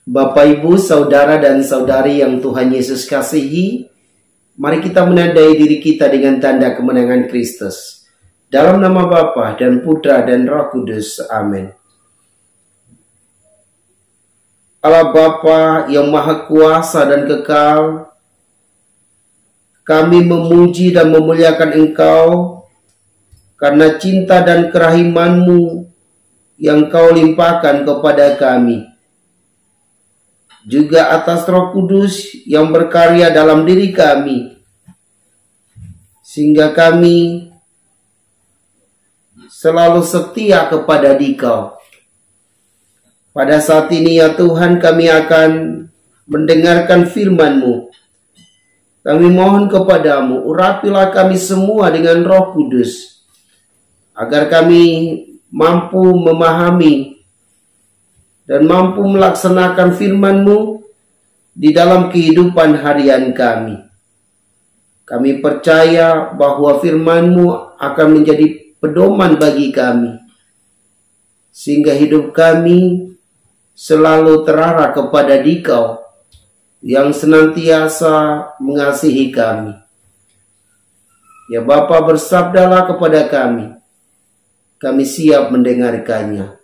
Bapak, Ibu, Saudara dan Saudari yang Tuhan Yesus kasihi, mari kita menandai diri kita dengan tanda kemenangan Kristus. Dalam nama Bapa dan Putra dan Roh Kudus. Amin. Allah Bapa yang Maha Kuasa dan Kekal, kami memuji dan memuliakan Engkau karena cinta dan kerahiman-Mu yang Kau limpahkan kepada kami. Juga atas Roh Kudus yang berkarya dalam diri kami, sehingga kami selalu setia kepada Dikau. Pada saat ini ya Tuhan, kami akan mendengarkan firman-Mu. Kami mohon kepadamu, urapilah kami semua dengan Roh Kudus, agar kami mampu memahami dan mampu melaksanakan firman-Mu di dalam kehidupan harian kami. Kami percaya bahwa firman-Mu akan menjadi pedoman bagi kami, sehingga hidup kami selalu terarah kepada Dikau yang senantiasa mengasihi kami. Ya Bapa, bersabdalah kepada kami siap mendengarkannya.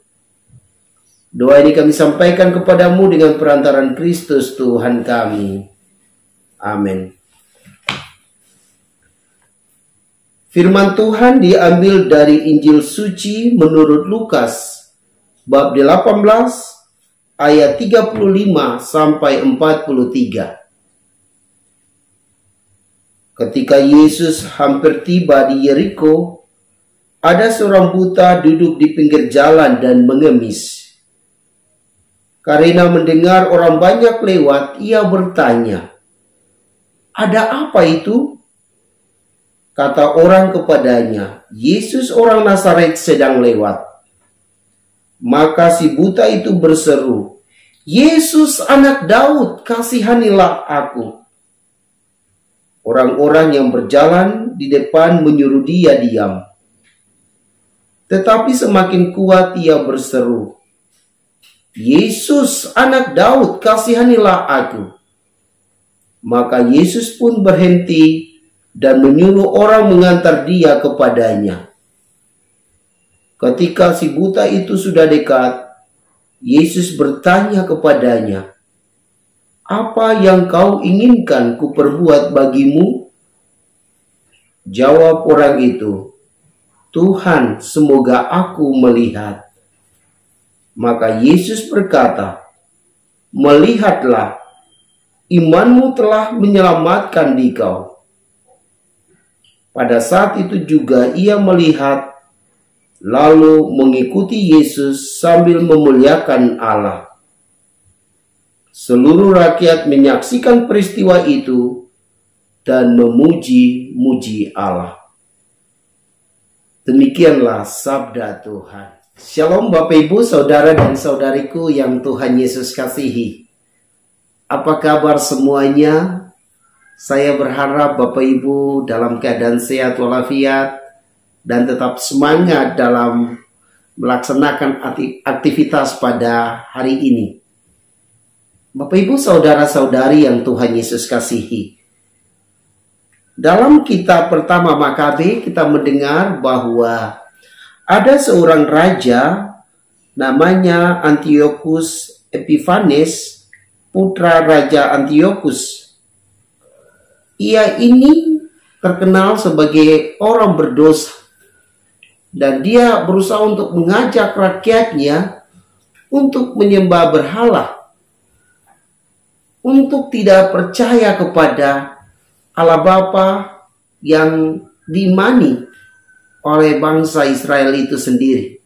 Doa ini kami sampaikan kepadamu dengan perantaran Kristus Tuhan kami. Amin. Firman Tuhan diambil dari Injil Suci menurut Lukas, bab 18, ayat 35 sampai 43. Ketika Yesus hampir tiba di Yeriko, ada seorang buta duduk di pinggir jalan dan mengemis. Karena mendengar orang banyak lewat, ia bertanya, "Ada apa itu?" Kata orang kepadanya, "Yesus orang Nazaret sedang lewat." Maka si buta itu berseru, "Yesus anak Daud, kasihanilah aku." Orang-orang yang berjalan di depan menyuruh dia diam. Tetapi semakin kuat ia berseru, "Yesus anak Daud, kasihanilah aku." Maka Yesus pun berhenti dan menyuruh orang mengantar dia kepadanya. Ketika si buta itu sudah dekat, Yesus bertanya kepadanya, "Apa yang kau inginkan kuperbuat bagimu?" Jawab orang itu, "Tuhan, semoga aku melihat." Maka Yesus berkata, "Melihatlah, imanmu telah menyelamatkan dikau." Pada saat itu juga ia melihat, lalu mengikuti Yesus sambil memuliakan Allah. Seluruh rakyat menyaksikan peristiwa itu dan memuji-muji Allah. Demikianlah sabda Tuhan. Shalom Bapak, Ibu, Saudara dan Saudariku yang Tuhan Yesus kasihi. Apa kabar semuanya? Saya berharap Bapak Ibu dalam keadaan sehat walafiat dan tetap semangat dalam melaksanakan aktivitas pada hari ini. Bapak Ibu, Saudara-saudari yang Tuhan Yesus kasihi. Dalam kitab pertama Makabe kita mendengar bahwa ada seorang raja namanya Antiochus Epiphanes, putra Raja Antiochus. Ia ini terkenal sebagai orang berdosa, dan dia berusaha untuk mengajak rakyatnya untuk menyembah berhala, untuk tidak percaya kepada Allah Bapa yang diimani oleh bangsa Israel itu sendiri.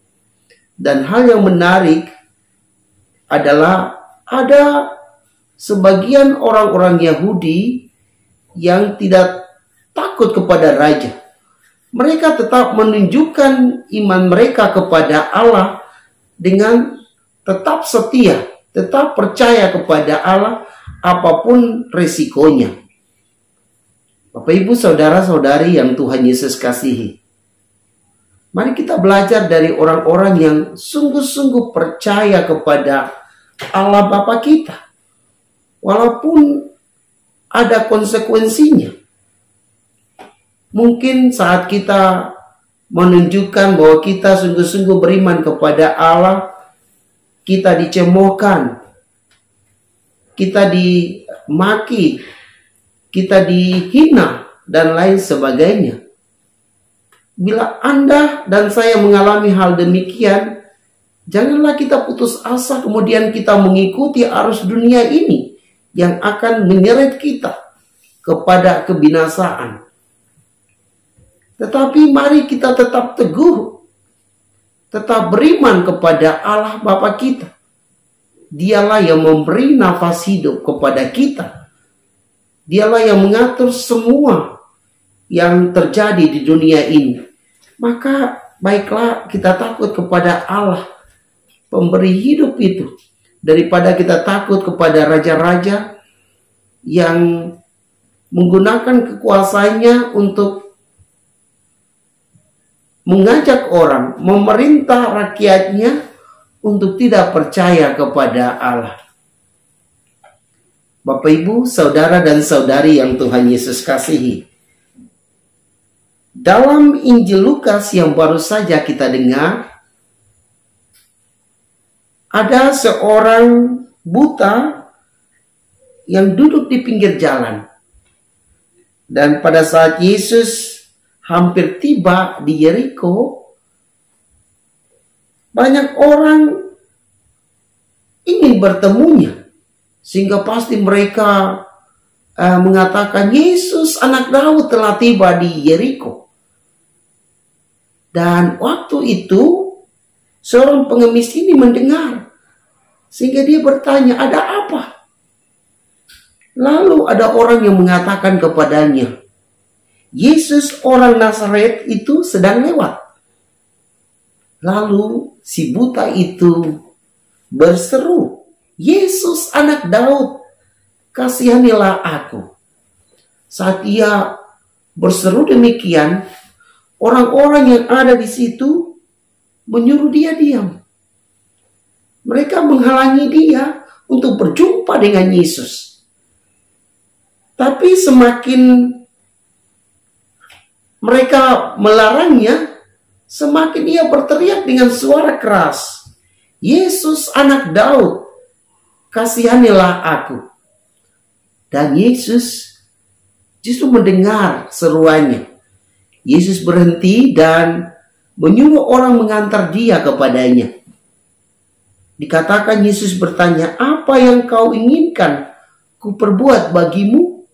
Dan hal yang menarik adalah ada sebagian orang-orang Yahudi yang tidak takut kepada raja. Mereka tetap menunjukkan iman mereka kepada Allah dengan tetap setia, tetap percaya kepada Allah apapun resikonya. Bapak, Ibu, Saudara-saudari yang Tuhan Yesus kasihi. Mari kita belajar dari orang-orang yang sungguh-sungguh percaya kepada Allah Bapa kita. Walaupun ada konsekuensinya. Mungkin saat kita menunjukkan bahwa kita sungguh-sungguh beriman kepada Allah, kita dicemoohkan, kita dimaki, kita dihina, dan lain sebagainya. Bila Anda dan saya mengalami hal demikian, janganlah kita putus asa kemudian kita mengikuti arus dunia ini yang akan menyeret kita kepada kebinasaan. Tetapi mari kita tetap teguh, tetap beriman kepada Allah Bapa kita. Dialah yang memberi nafas hidup kepada kita. Dialah yang mengatur semua yang terjadi di dunia ini. Maka baiklah kita takut kepada Allah, pemberi hidup itu, daripada kita takut kepada raja-raja yang menggunakan kekuasaannya untuk mengajak orang, memerintah rakyatnya untuk tidak percaya kepada Allah. Bapak, Ibu, saudara dan saudari yang Tuhan Yesus kasihi, dalam Injil Lukas yang baru saja kita dengar, ada seorang buta yang duduk di pinggir jalan. Dan pada saat Yesus hampir tiba di Yeriko, banyak orang ingin bertemunya. Sehingga pasti mereka mengatakan, Yesus anak Daud telah tiba di Yeriko. Dan waktu itu seorang pengemis ini mendengar. Sehingga dia bertanya, ada apa? Lalu ada orang yang mengatakan kepadanya, Yesus orang Nazaret itu sedang lewat. Lalu si buta itu berseru, Yesus anak Daud, kasihanilah aku. Saat ia berseru demikian, orang-orang yang ada di situ menyuruh dia diam. Mereka menghalangi dia untuk berjumpa dengan Yesus. Tapi semakin mereka melarangnya, semakin ia berteriak dengan suara keras, Yesus anak Daud, kasihanilah aku. Dan Yesus justru mendengar seruannya. Yesus berhenti dan menyuruh orang mengantar dia kepadanya. Dikatakan Yesus bertanya, apa yang kau inginkan ku perbuat bagimu?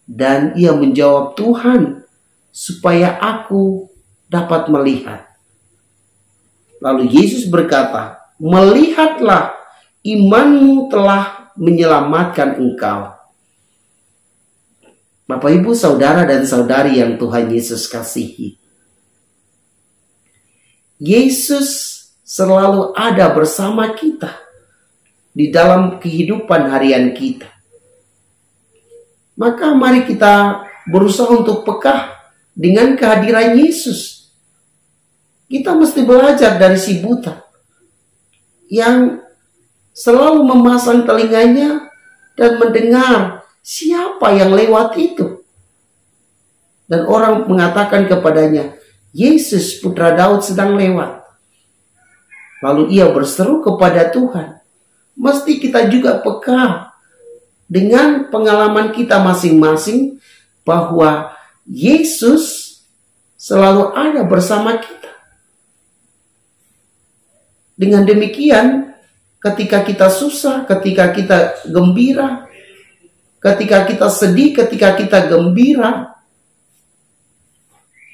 Dan ia menjawab, Tuhan, supaya aku dapat melihat. Lalu Yesus berkata, melihatlah, imanmu telah menyelamatkan engkau. Bapak, Ibu, saudara dan saudari yang Tuhan Yesus kasihi, Yesus selalu ada bersama kita di dalam kehidupan harian kita. Maka mari kita berusaha untuk peka dengan kehadiran Yesus. Kita mesti belajar dari si buta yang selalu memasang telinganya dan mendengar siapa yang lewat itu. Dan orang mengatakan kepadanya, Yesus putra Daud sedang lewat. Lalu ia berseru kepada Tuhan. Mesti kita juga peka dengan pengalaman kita masing-masing bahwa Yesus selalu ada bersama kita. Dengan demikian, ketika kita susah, ketika kita gembira, ketika kita sedih, ketika kita gembira,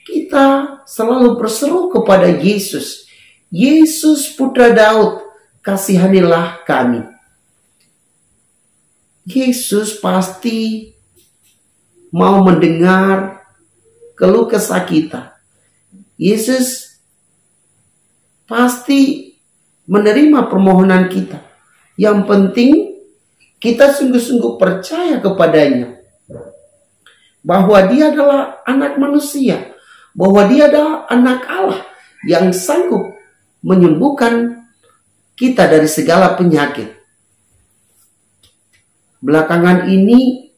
kita selalu berseru kepada Yesus. Yesus putra Daud, kasihanilah kami. Yesus pasti mau mendengar keluh kesah kita. Yesus pasti menerima permohonan kita. Yang penting kita sungguh-sungguh percaya kepadanya bahwa dia adalah anak manusia, bahwa dia adalah anak Allah yang sanggup menyembuhkan kita dari segala penyakit. Belakangan ini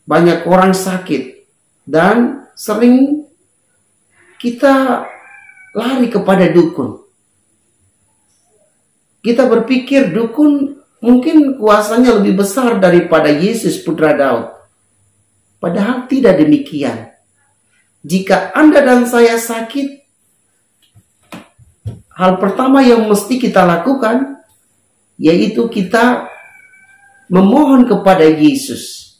banyak orang sakit dan sering kita lari kepada dukun. Kita berpikir dukun mungkin kuasanya lebih besar daripada Yesus Putra Daud. Padahal tidak demikian. Jika Anda dan saya sakit, hal pertama yang mesti kita lakukan yaitu kita memohon kepada Yesus.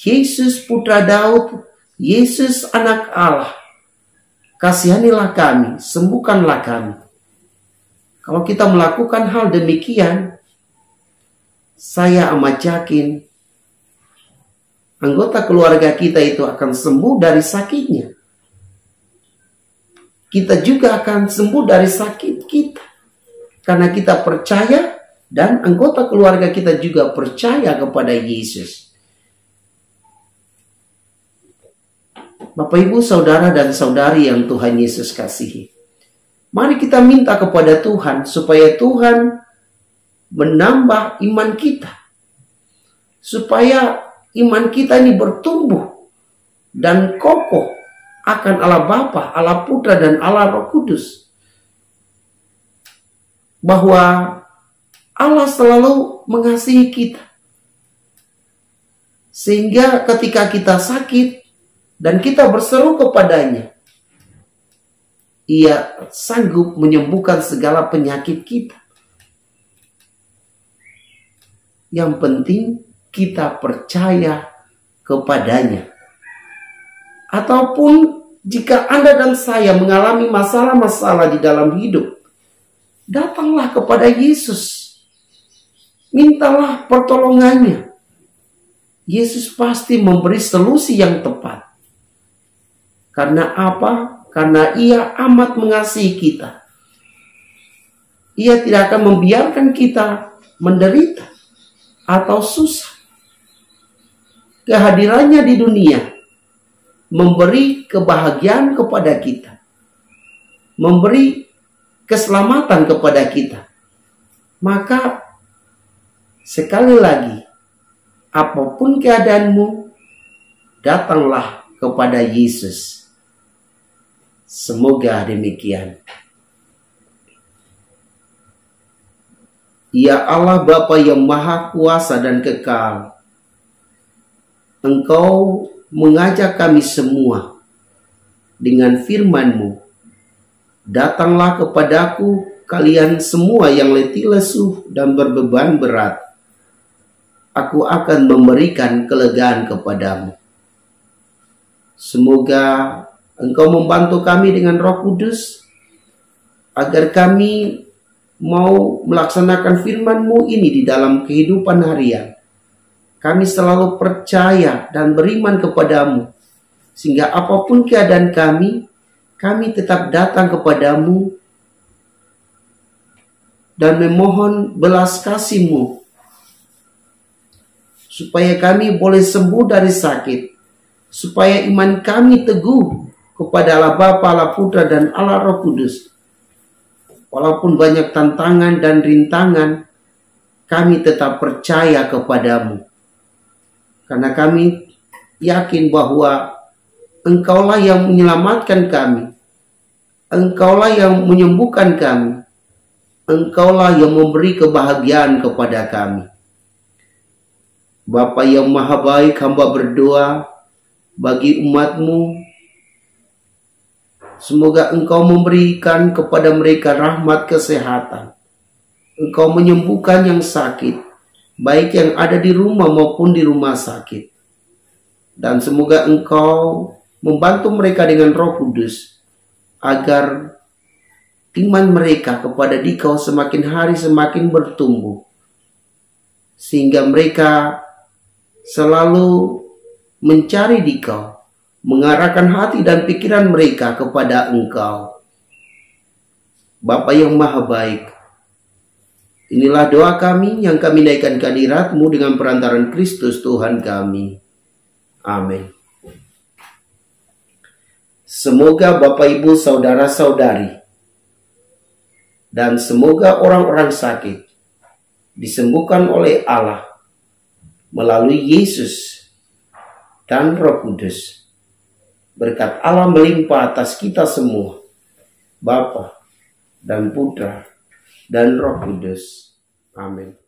Yesus Putra Daud, Yesus Anak Allah, kasihanilah kami, sembuhkanlah kami. Kalau kita melakukan hal demikian, saya amat yakin anggota keluarga kita itu akan sembuh dari sakitnya. Kita juga akan sembuh dari sakit kita. Karena kita percaya dan anggota keluarga kita juga percaya kepada Yesus. Bapak, Ibu, Saudara, dan Saudari yang Tuhan Yesus kasihi. Mari kita minta kepada Tuhan supaya Tuhan menambah iman kita. Supaya iman kita ini bertumbuh dan kokoh akan Allah Bapa, Allah Putra, dan Allah Roh Kudus. Bahwa Allah selalu mengasihi kita. Sehingga ketika kita sakit dan kita berseru kepadanya, Ia sanggup menyembuhkan segala penyakit kita. Yang penting kita percaya kepadanya. Ataupun jika Anda dan saya mengalami masalah-masalah di dalam hidup, datanglah kepada Yesus. Mintalah pertolongannya. Yesus pasti memberi solusi yang tepat. Karena apa? Karena Ia amat mengasihi kita. Ia tidak akan membiarkan kita menderita atau susah. Kehadirannya di dunia memberi kebahagiaan kepada kita, memberi keselamatan kepada kita. Maka sekali lagi, apapun keadaanmu, datanglah kepada Yesus. Semoga demikian. Ya Allah Bapa yang Maha Kuasa dan Kekal, Engkau mengajak kami semua dengan firman-Mu. Datanglah kepadaku kalian semua yang letih lesu dan berbeban berat. Aku akan memberikan kelegaan kepadamu. Semoga Engkau membantu kami dengan Roh Kudus, agar kami mau melaksanakan firman-Mu ini di dalam kehidupan harian. Kami selalu percaya dan beriman kepadamu, sehingga apapun keadaan kami tetap datang kepadamu dan memohon belas kasih-Mu, supaya kami boleh sembuh dari sakit, supaya iman kami teguh kepada Allah Bapa, Allah Putra, dan Allah Roh Kudus. Walaupun banyak tantangan dan rintangan, kami tetap percaya kepadamu. Karena kami yakin bahwa Engkaulah yang menyelamatkan kami. Engkaulah yang menyembuhkan kami. Engkaulah yang memberi kebahagiaan kepada kami. Bapa yang Maha Baik, hamba berdoa bagi umat-Mu. Semoga Engkau memberikan kepada mereka rahmat kesehatan. Engkau menyembuhkan yang sakit, baik yang ada di rumah maupun di rumah sakit. Dan semoga Engkau membantu mereka dengan Roh Kudus, agar iman mereka kepada Dikau semakin hari semakin bertumbuh. Sehingga mereka selalu mencari Dikau, mengarahkan hati dan pikiran mereka kepada Engkau. Bapa yang Maha Baik, inilah doa kami yang kami naikkan ke hadirat-Mu dengan perantaran Kristus Tuhan kami. Amin. Semoga Bapak, Ibu, Saudara-saudari Dan semoga orang-orang sakit disembuhkan oleh Allah melalui Yesus dan Roh Kudus. Berkat Allah melimpah atas kita semua, Bapa dan Putra dan Roh Kudus. Amin.